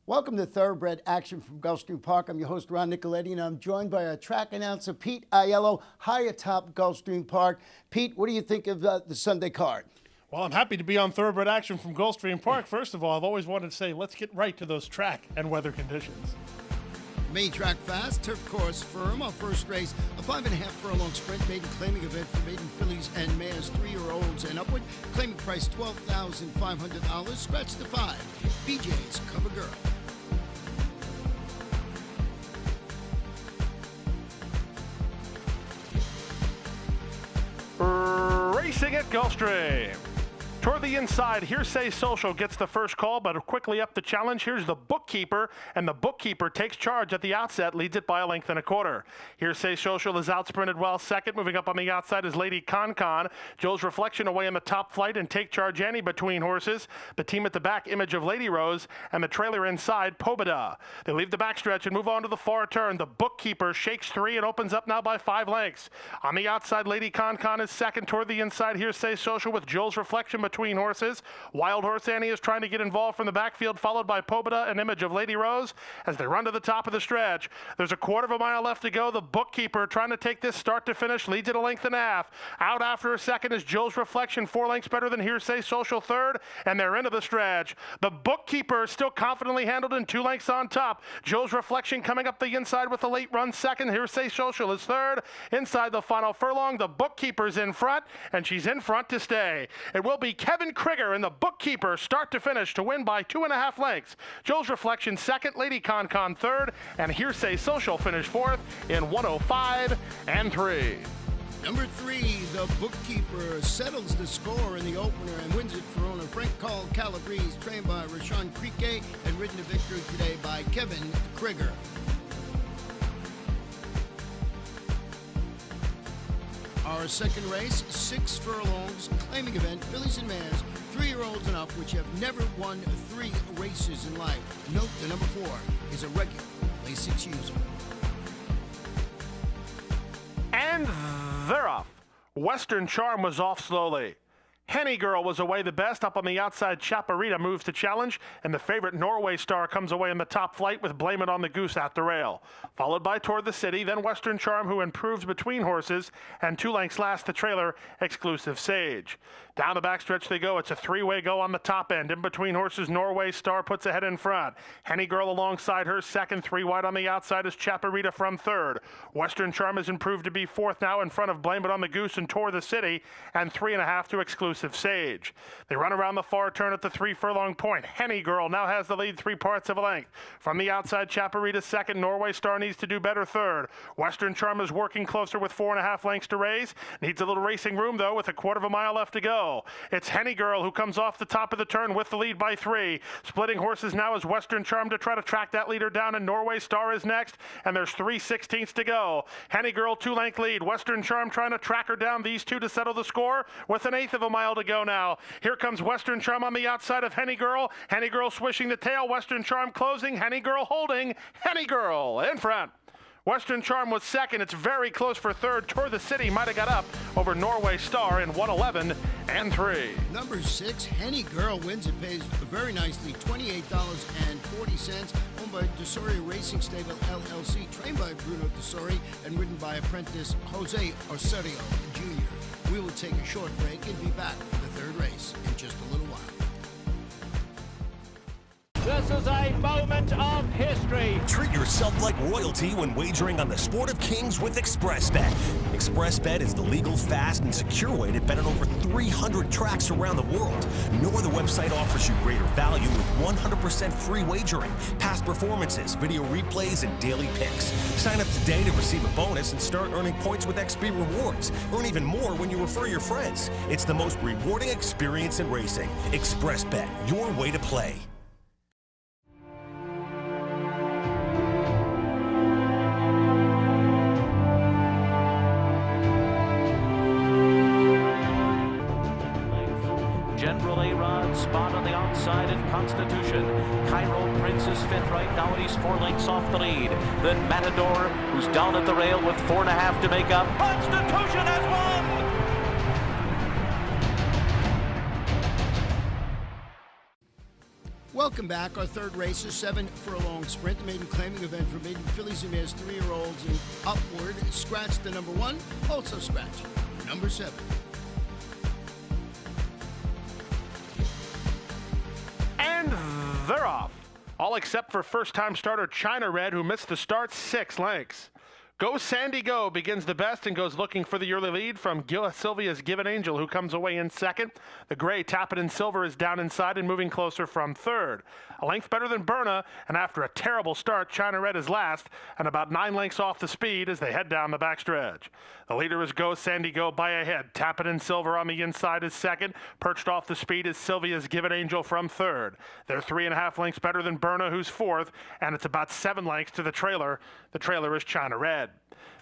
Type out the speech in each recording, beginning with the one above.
Welcome to Thoroughbred Action from Gulfstream Park. I'm your host, Ron Nicoletti, and I'm joined by our track announcer, Pete Aiello, high atop Gulfstream Park. Pete, what do you think of the Sunday card? Well, I'm happy to be on Thoroughbred Action from Gulfstream Park. First of all, I've always wanted to say, let's get right to those track and weather conditions. Main track fast, turf course firm. Our first race, a 5.5 furlong sprint maiden claiming event for maiden fillies and mares 3-year-olds and upward. Claiming price $12,500. Scratch the 5. BJ's Cover Girl. Racing at Gulfstream. Toward the inside, Hearsay Social gets the first call, but quickly up the challenge. Here's the Bookkeeper, and the Bookkeeper takes charge at the outset, leads it by 1.25 lengths. Hearsay Social is outsprinted well second. Moving up on the outside is Lady Con. Joe's Reflection away in the top flight, and Take Charge Annie between horses. The team at the back, Image of Lady Rose, and the trailer inside, Pobeda. They leave the backstretch and move on to the far turn. The Bookkeeper shakes 3 and opens up now by 5 lengths. On the outside, Lady Con is second. Toward the inside, Hearsay Social with Joe's Reflection between horses. Wild Horse Annie is trying to get involved from the backfield, followed by Pobeda and Image of Lady Rose as they run to the top of the stretch. There's a 1/4 mile left to go. The Bookkeeper trying to take this start to finish, leads it 1.5 lengths. Out after a second is Joe's Reflection, 4 lengths better than Hearsay Social third, and they're into the stretch. The Bookkeeper is still confidently handled in 2 lengths on top. Joe's Reflection coming up the inside with a late run second. Hearsay Social is third. Inside the final furlong, the Bookkeeper's in front, and she's in front to stay. It will be Kevin Krieger and the Bookkeeper start to finish to win by 2.5 lengths. Joe's Reflection second, Lady Con third, and Hearsay Social finish fourth in 1:05 and 3. Number 3, the Bookkeeper settles the score in the opener and wins it for owner Frank Carl Calabrese, trained by Rashawn Crique and ridden to victory today by Kevin Krieger. Our second race, 6 furlongs, claiming event, fillies and mares, 3-year-olds and up, which have never won 3 races in life. Note the number 4 is a regular Lasix user. And they're off. Western Charm was off slowly. Henny Girl was away the best. Up on the outside, Chaparita moves to challenge, and the favorite Norway Star comes away in the top flight with Blame It on the Goose at the rail. Followed by Toward the City, then Western Charm, who improves between horses, and 2 lengths last, the trailer, Exclusive Sage. Down the backstretch they go. It's a 3-way go on the top end. In between horses, Norway Star puts ahead in front. Henny Girl alongside her second. 3 wide on the outside is Chaparita from third. Western Charm has improved to be fourth now in front of Blame It on the Goose and Toward the City, and 3.5 to Exclusive Sage. They run around the far turn at the 3 furlong point. Henny Girl now has the lead 3/4 of a length. From the outside, Chaparita second. Norway Star needs to do better third. Western Charm is working closer with 4.5 lengths to raise. Needs a little racing room, though, with a 1/4 mile left to go. It's Henny Girl who comes off the top of the turn with the lead by 3. Splitting horses now is Western Charm to try to track that leader down, and Norway Star is next, and there's 3/16 to go. Henny Girl 2-length lead. Western Charm trying to track her down, these two to settle the score with 1/8 of a mile to go now. Here comes Western Charm on the outside of Henny Girl. Henny Girl swishing the tail. Western Charm closing. Henny Girl holding. Henny Girl in front. Western Charm was second. It's very close for third. Toward the City might have got up over Norway Star in 1:11 and 3. Number 6, Henny Girl wins. It pays very nicely, $28.40. Owned by Desori Racing Stable LLC, trained by Bruno Desori and ridden by apprentice Jose Osorio Jr. We will take a short break and be back for the third race in just a little while. This is a moment of history. Treat yourself like royalty when wagering on the Sport of Kings with ExpressBet. ExpressBet is the legal, fast, and secure way to bet on over 300 tracks around the world. No other website offers you greater value with 100% free wagering, past performances, video replays, and daily picks. Sign up today to receive a bonus and start earning points with XP Rewards. Earn even more when you refer your friends. It's the most rewarding experience in racing. ExpressBet, your way to play. General A-Rod, spot on the outside in Constitution. Cairo Prince is fifth right now, and he's 4 lengths off the lead. Then Matador, who's down at the rail with 4.5 to make up. Constitution has won! Welcome back. Our third race is 7 furlong sprint, the maiden claiming event for maiden fillies and mares 3-year-olds and upward. Scratch the number 1, also scratch number 7. And they're off. All except for first-time starter China Red, who missed the start 6 lengths. Go Sandy Go begins the best and goes looking for the early lead from Sylvia's Given Angel, who comes away in second. The gray Tappet in Silver is down inside and moving closer from third. A length better than Berna, and after a terrible start, China Red is last and about 9 lengths off the speed as they head down the backstretch. The leader is Go Sandy Go by a head. Tappet in Silver on the inside is second. Perched off the speed is Sylvia's Given Angel from third. They're 3.5 lengths better than Berna, who's fourth, and it's about 7 lengths to the trailer. The trailer is China Red.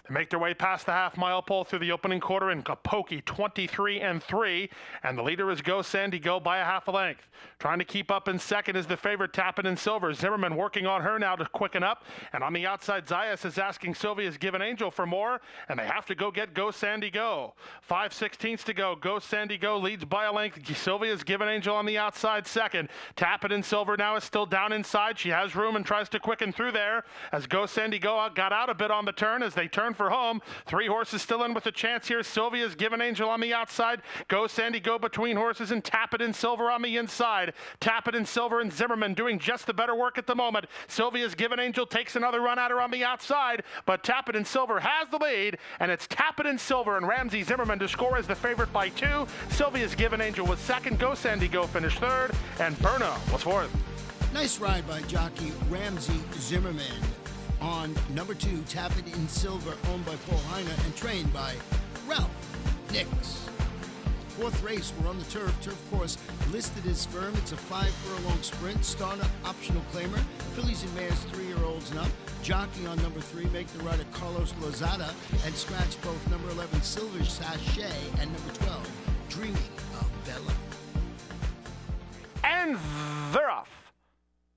They make their way past the half-mile pole through the opening quarter in a pokey 23-3, and the leader is Go Sandy Go by a half a length. Trying to keep up in second is the favorite Tappet in Silver. Zimmerman working on her now to quicken up, and on the outside, Zayas is asking Sylvia's Given Angel for more, and they have to go get Go Sandy Go. 5/16 to go. Go Sandy Go leads by a length. Sylvia's Given Angel on the outside second. Tappet in Silver now is still down inside. She has room and tries to quicken through there as Go Sandy Go got out a bit on the turn as they turn for home. 3 horses still in with a chance here. Sylvia's Given Angel on the outside. Go Sandy Go between horses and Tappet in Silver on the inside. Tappet in Silver and Zimmerman doing just the better work at the moment. Sylvia's Given Angel takes another run at her on the outside, but Tappet in Silver has the lead, and it's Tappet in Silver and Ramsey Zimmerman to score as the favorite by 2. Sylvia's Given Angel was second. Go Sandy Go finished third, and Berna was fourth. Nice ride by jockey Ramsey Zimmerman on number 2, Tappet in Silver, owned by Paul Heine and trained by Ralph Nix. 4th race, we're on the turf course, listed as firm. It's a 5 furlong sprint, starter optional claimer, fillies and mares 3-year-olds and up. Jockey on number 3, make the rider Carlos Lozada, and scratch both number 11, Silver Sachet, and number 12, Dreaming of Bella. And they're off.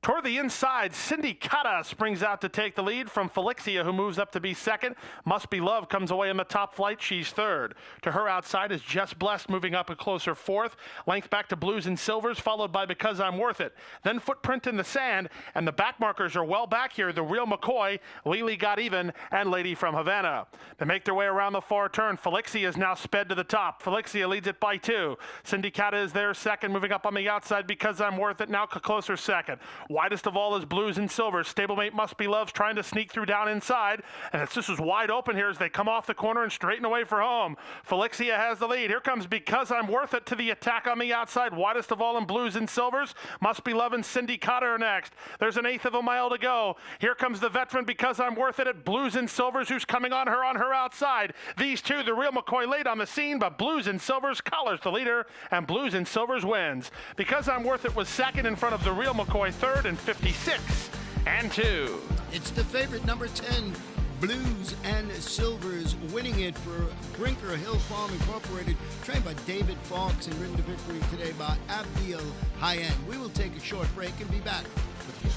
Toward the inside, Cindy Cotta springs out to take the lead from Felixia, who moves up to be second. Must Be Love comes away in the top flight. She's third. To her outside is Just Blessed, moving up a closer fourth. Length back to Blues and Silvers, followed by Because I'm Worth It. Then Footprint in the Sand, and the back markers are well back here. The Real McCoy, Lily Got Even, and Lady from Havana. They make their way around the far turn. Felixia is now sped to the top. Felixia leads it by 2. Cindy Cotta is there second, moving up on the outside. Because I'm Worth It now closer second. Widest of all is Blues and Silver. Stablemate Must Be Love's trying to sneak through down inside, and this is wide open here as they come off the corner and straighten away for home. Felixia has the lead. Here comes Because I'm Worth It to the attack on the outside. Widest of all in Blues and Silvers. Must Be Love and Cindy Cotta are next. There's an 1/8 of a mile to go. Here comes the veteran Because I'm Worth It at Blues and Silvers, who's coming on her outside. These two, the Real McCoy late on the scene, but Blues and Silvers collars the leader, and Blues and Silvers wins. Because I'm Worth It was second in front of the Real McCoy third and 56-2. It's the favorite number 10, Blues and Silvers, winning it for Brinker Hill Farm Incorporated, trained by David Fawkes and ridden to victory today by Abdiel Hayen. We will take a short break and be back with the race.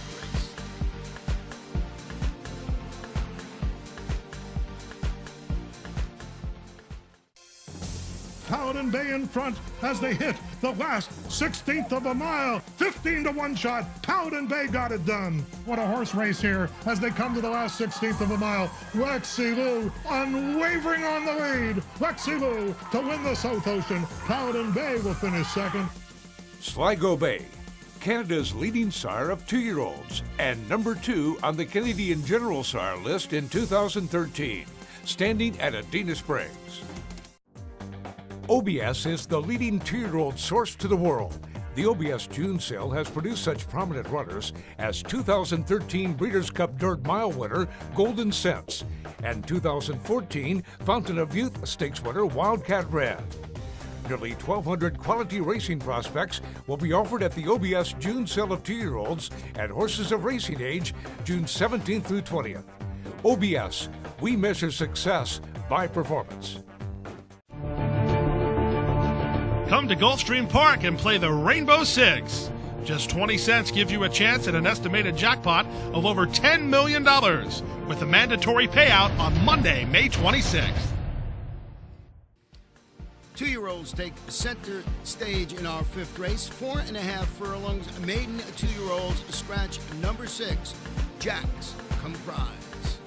Paladin Bay in front as they hit the last 16th of a mile. 15 to 1 shot. Paladin Bay got it done. What a horse race here as they come to the last 16th of a mile. Lexi Lou unwavering on the lead. Lexi Lou to win the South Ocean. Paladin Bay will finish second. Sligo Bay, Canada's leading sire of 2-year-olds and number 2 on the Canadian General Sire list in 2013, standing at Adena Springs. OBS is the leading 2-year-old source to the world. The OBS June sale has produced such prominent runners as 2013 Breeders' Cup Dirt Mile winner Golden Sense and 2014 Fountain of Youth Stakes winner Wildcat Red. Nearly 1,200 quality racing prospects will be offered at the OBS June sale of 2-year-olds and horses of racing age June 17th through 20th. OBS, we measure success by performance. Come to Gulfstream Park and play the Rainbow Six. Just 20 cents gives you a chance at an estimated jackpot of over $10 million with a mandatory payout on Monday, May 26th. 2-year-olds take center stage in our 5th race. 4.5 furlongs, maiden 2-year-olds, scratch number 6, Jacks Comprise.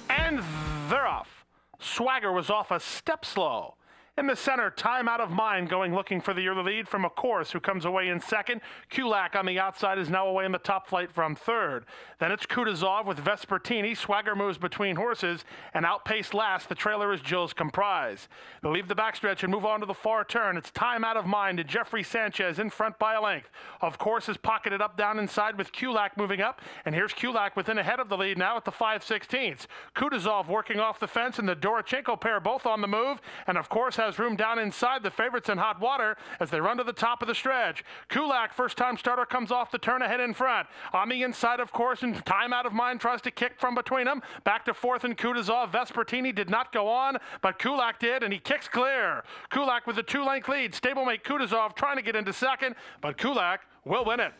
And they're off. Swagger was off a step slow. In the center, Time Out of Mind going looking for the early lead from a course who comes away in second. Kulak on the outside is now away in the top flight from third. Then it's Kutuzov with Vespertini. Swagger moves between horses and outpaced last. The trailer is Jill's Comprise. They leave the backstretch and move on to the far turn. It's Time Out of Mind and Jeffrey Sanchez in front by a length. Of course is pocketed up down inside with Kulak moving up. And here's Kulak within ahead of the lead now at the 5/16. Kutuzov working off the fence and the Dorochenko pair both on the move. And of course has room down inside. The favorites in hot water as they run to the top of the stretch. Kulak, first-time starter, comes off the turn ahead in front. On the inside, of course, and Time Out of Mind tries to kick from between them. Back to fourth and Kutuzov. Vespertini did not go on, but Kulak did, and he kicks clear. Kulak with a 2-length lead. Stablemate Kutuzov trying to get into second, but Kulak will win it.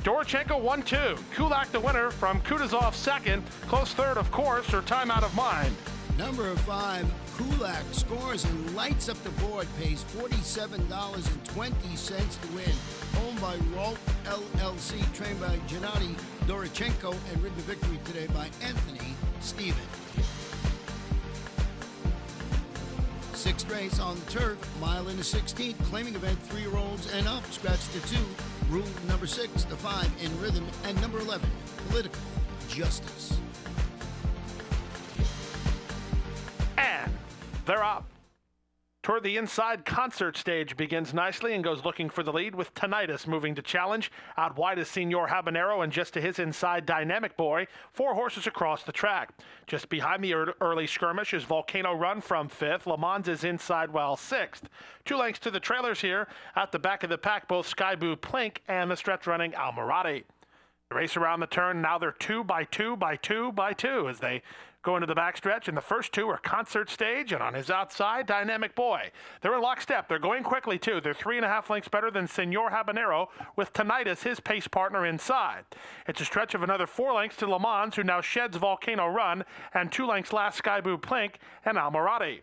Dorochenko 1-2. Kulak the winner from Kutuzov second. Close third, of course, or Time Out of Mind. Number 5, Kulak scores and lights up the board, pays $47.20 to win. Owned by Rolf LLC, trained by Gennady Dorochenko, and ridden to victory today by Anthony Stephen. 6th race on the turf, mile in the 16th, claiming event 3-year-olds and up, scratch to 2, rule number 6, the 5 in rhythm, and number 11, political justice. And they're up. Toward the inside, Concert Stage begins nicely and goes looking for the lead with Tinnitus moving to challenge. Out wide is Senor Habanero, and just to his inside, Dynamic Boy. 4 horses across the track. Just behind the early skirmish is Volcano Run from 5th. Le Mans is inside while 6th. 2 lengths to the trailers here. At the back of the pack, both Sky Blue Plink and the stretch running Almirati. The race around the turn, now they're 2 by 2 by 2 by 2 as they go into the backstretch, and the first 2 are Concert Stage, and on his outside, Dynamic Boy. They're in lockstep. They're going quickly, too. They're 3.5 lengths better than Senor Habanero, with Tinnitus, his pace partner, inside. It's a stretch of another 4 lengths to Le Mans, who now sheds Volcano Run, and 2 lengths last Sky Blue Plink and Almirati.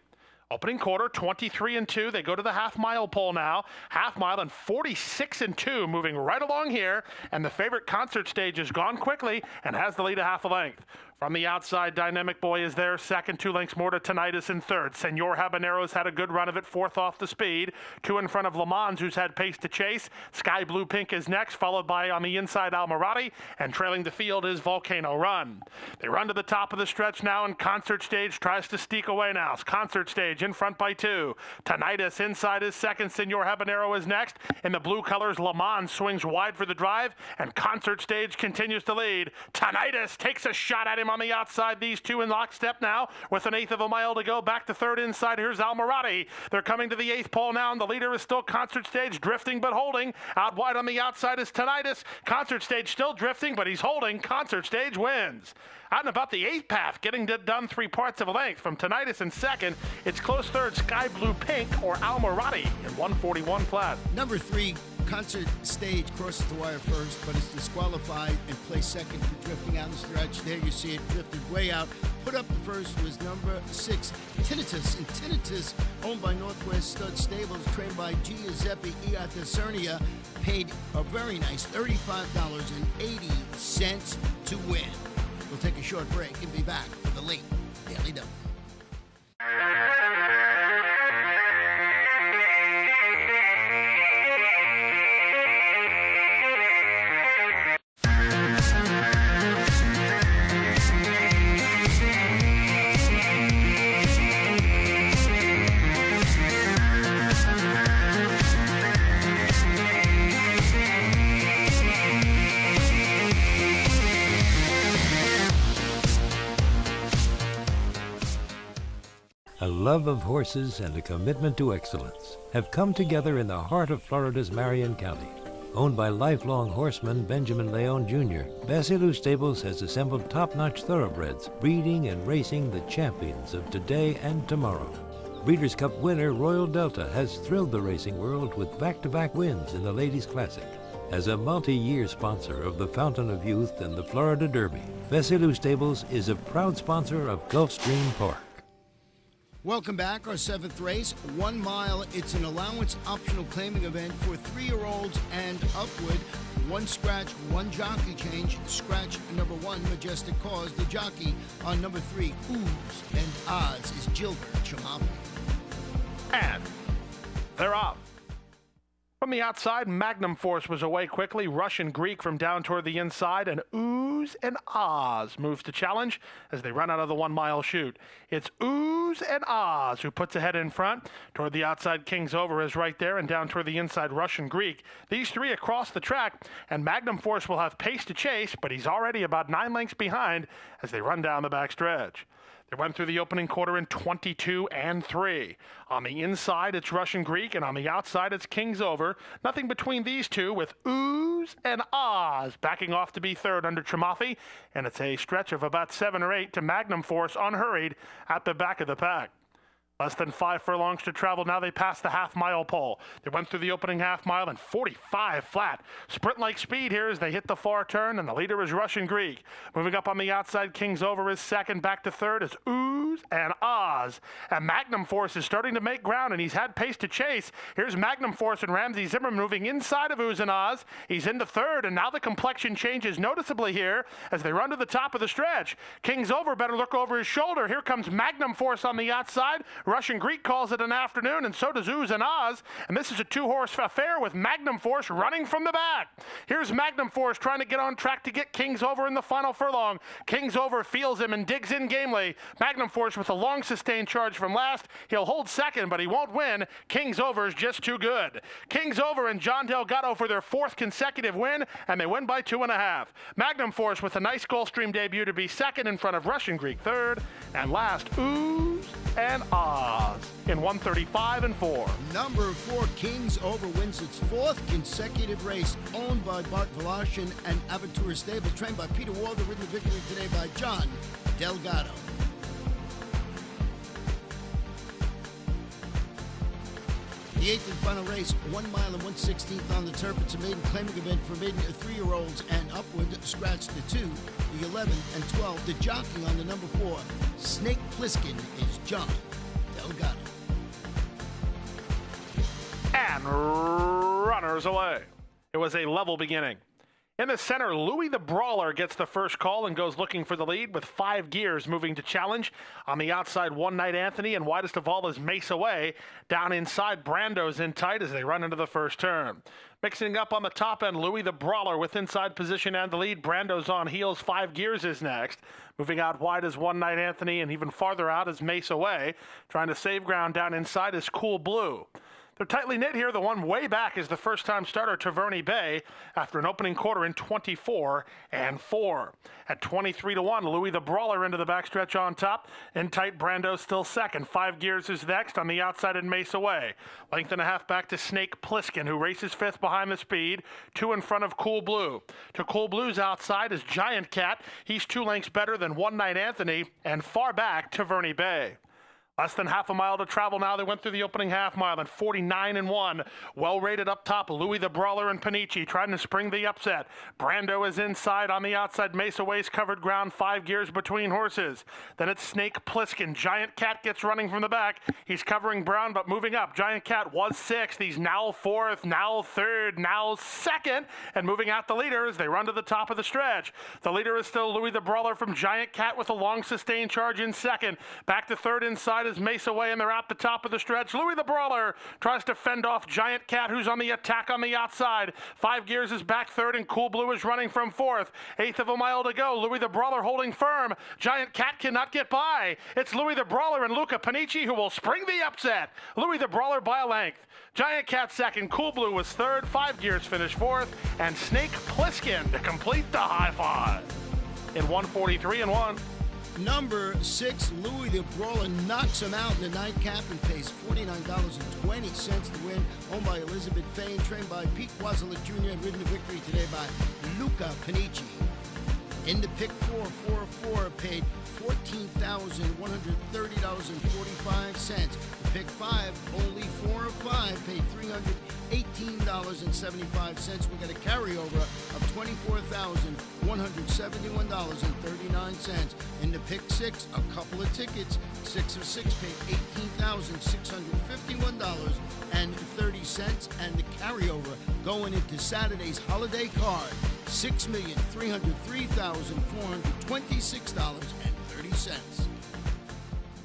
Opening quarter, 23-2. They go to the half-mile pole now. Half-mile and 46-2, moving right along here. And the favorite Concert Stage has gone quickly and has the lead a half a length. From the outside, Dynamic Boy is there. Second, 2 lengths more to Tinnitus in third. Senor Habanero's had a good run of it, 4th off the speed. 2 in front of Le Mans, who's had pace to chase. Sky Blue Pink is next, followed by on the inside Almirati, and trailing the field is Volcano Run. They run to the top of the stretch now, and Concert Stage tries to sneak away now. Concert Stage in front by 2. Tinnitus inside is second. Senor Habanero is next. In the blue colors, Le Mans swings wide for the drive, and Concert Stage continues to lead. Tinnitus takes a shot at him on the outside. These 2 in lockstep now with an 1/8 of a mile to go. Back to third inside. Here's Almirati. They're coming to the 8th pole now, and the leader is still Concert Stage, drifting but holding. Out wide on the outside is Tinnitus. Concert Stage still drifting, but he's holding. Concert Stage wins. Out and about the 8th path, getting done 3 parts of a length. From Tinnitus in second, it's close third, Sky Blue Pink or Almirati in 141 flat. Number 3, Concert Stage crosses the wire first, but is disqualified and placed second for drifting out the stretch. There you see it, drifted way out. Put up the first was number 6, Tinnitus. And Tinnitus, owned by Northwest Stud Stables, trained by Giuseppe Iatacernia, paid a very nice $35.80 to win. We'll take a short break and be back for the late Daily Double. A love of horses and a commitment to excellence have come together in the heart of Florida's Marion County. Owned by lifelong horseman Benjamin Leon Jr., Basilou Stables has assembled top-notch thoroughbreds, breeding and racing the champions of today and tomorrow. Breeders' Cup winner Royal Delta has thrilled the racing world with back-to-back wins in the Ladies' Classic. As a multi-year sponsor of the Fountain of Youth and the Florida Derby, Veselou Stables is a proud sponsor of Gulfstream Park. Welcome back. Our 7th race, 1 mile. It's an allowance optional claiming event for 3-year-olds and upward. 1 scratch, 1 jockey change. Scratch number 1, Majestic Cause. The jockey on number 3, Ooze and Oz, is Gilbert Chamafi. And they're off. From the outside, Magnum Force was away quickly. Russian Greek from down toward the inside, and Ooze and Oz moves to challenge as they run out of the 1 mile chute. It's Ooze and Oz who puts ahead in front. Toward the outside, King's Over is right there, and down toward the inside, Russian Greek. These 3 across the track, and Magnum Force will have pace to chase, but he's already about 9 lengths behind as they run down the backstretch. They went through the opening quarter in 22 and 3. On the inside, it's Russian Greek, and on the outside, it's King's Over. Nothing between these two, with Ooze and Oz backing off to be third under Chamafi, and it's a stretch of about 7 or 8 to Magnum Force unhurried at the back of the pack. Less than 5 furlongs to travel. Now they pass the half-mile pole. They went through the opening half-mile in 45 flat. Sprint-like speed here as they hit the far turn, and the leader is Russian Greek. Moving up on the outside, King's Over is second. Back to third is Ooze and Oz. And Magnum Force is starting to make ground, and he's had pace to chase. Here's Magnum Force and Ramsey Zimmerman moving inside of Ooze and Oz. He's into third, and now the complexion changes noticeably here as they run to the top of the stretch. King's Over better look over his shoulder. Here comes Magnum Force on the outside. Russian Greek calls it an afternoon, and so does Ooze and Oz. And this is a 2-horse affair with Magnum Force running from the back. Here's Magnum Force trying to get on track to get King's Over in the final furlong. King's Over feels him and digs in gamely. Magnum Force with a long sustained charge from last. He'll hold second, but he won't win. King's Over is just too good. King's Over and John Delgado for their 4th consecutive win, and they win by 2.5. Magnum Force with a nice Gulfstream debut to be second in front of Russian Greek third, and last Ooze and Oz in 135 and 4. Number 4, King's Over, wins its 4th consecutive race, owned by Bart Velashin and Aventura Stable, trained by Peter Walder, ridden to victory today by John Delgado. The 8th and final race, 1 mile and 1/16 on the turf. It's a maiden claiming event for maiden 3-year-olds and upward. Scratch the 2, the 11, and 12. The jockey on the number 4, Snake Plissken, is John Delgado. And runners away. It was a level beginning. In the center, Louis the Brawler gets the first call and goes looking for the lead with 5 gears moving to challenge. On the outside, One Night Anthony, and widest of all is Mace Away. Down inside, Brando's in tight as they run into the first turn. Mixing up on the top end, Louis the Brawler with inside position and the lead. Brando's on heels. 5 gears is next. Moving out wide is One Night Anthony, and even farther out is Mace Away. Trying to save ground down inside is Cool Blue. They're tightly knit here. The one way back is the first-time starter, Taverny Bay, after an opening quarter in 24 and 4. At 23 to 1, Louis the Brawler into the backstretch on top. In tight, Brando still second. 5 gears is next. On the outside, and Mace Away. Length and a half back to Snake Plissken, who races 5th behind the speed. 2 in front of Cool Blue. To Cool Blue's outside is Giant Cat. He's 2 lengths better than One Night Anthony, and far back, Taverny Bay. Less than half a mile to travel now. They went through the opening half mile in 49 and 1. Well rated up top, Louis the Brawler and Panici trying to spring the upset. Brando is inside. On the outside, Mesa Ways covered ground. 5 gears between horses. Then it's Snake Plissken. Giant Cat gets running from the back. He's covering Brown, but moving up. Giant Cat was 6th. He's now 4th, now 3rd, now 2nd. And moving out the leader as they run to the top of the stretch. The leader is still Louis the Brawler from Giant Cat with a long sustained charge in 2nd. Back to 3rd inside is Mace Away, and they're at the top of the stretch. Louis the Brawler tries to fend off Giant Cat, who's on the attack on the outside. 5 gears is back 3rd, and Cool Blue is running from 4th. 1/8 of a mile to go. Louis the Brawler holding firm. Giant Cat cannot get by. It's Louis the Brawler and Luca Panici who will spring the upset. Louis the Brawler by a length. Giant Cat second. Cool Blue was 3rd. 5 gears finished 4th. And Snake Plissken to complete the high five in 143 and 1. Number 6, Louis the Brawler knocks him out in the nightcap and pays $49.20 to win. Owned by Elizabeth Fain, trained by Pete Wazelik Jr. and ridden to victory today by Luca Panici. In the pick 4, paid $14,130.45. The pick 5, only 4 of 5, paid $18.75. We got a carryover of $24,171.39. In the pick six, a couple of tickets, 6 of 6 paid $18,651.30. And the carryover going into Saturday's holiday card, $6,303,426.30.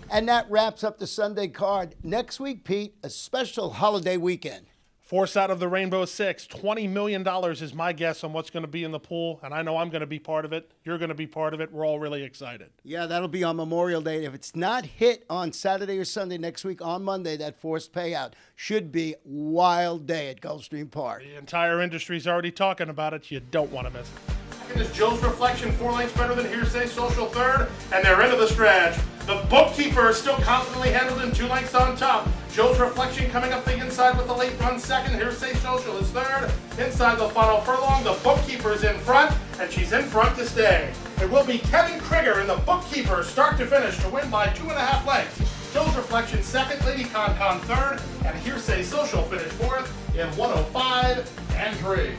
And that wraps up the Sunday card. Next week, Pete, a special holiday weekend. Force out of the Rainbow Six, $20 million is my guess on what's going to be in the pool, and I know I'm going to be part of it. You're going to be part of it. We're all really excited. Yeah, that'll be on Memorial Day. If it's not hit on Saturday or Sunday next week, on Monday, that forced payout should be a wild day at Gulfstream Park. The entire industry's already talking about it. You don't want to miss it. Second is Joe's Reflection, 4 lengths better than Hearsay Social, third, and they're into the stretch. The Bookkeeper is still confidently handled in 2 lengths on top. Joe's Reflection coming up the inside with a late run second. Hearsay Social is third. Inside the final furlong, the Bookkeeper is in front, and she's in front to stay. It will be Kevin Krieger in the Bookkeeper start to finish to win by 2.5 lengths. Joe's Reflection second, Lady Con third, and Hearsay Social finished fourth in 105 and 3.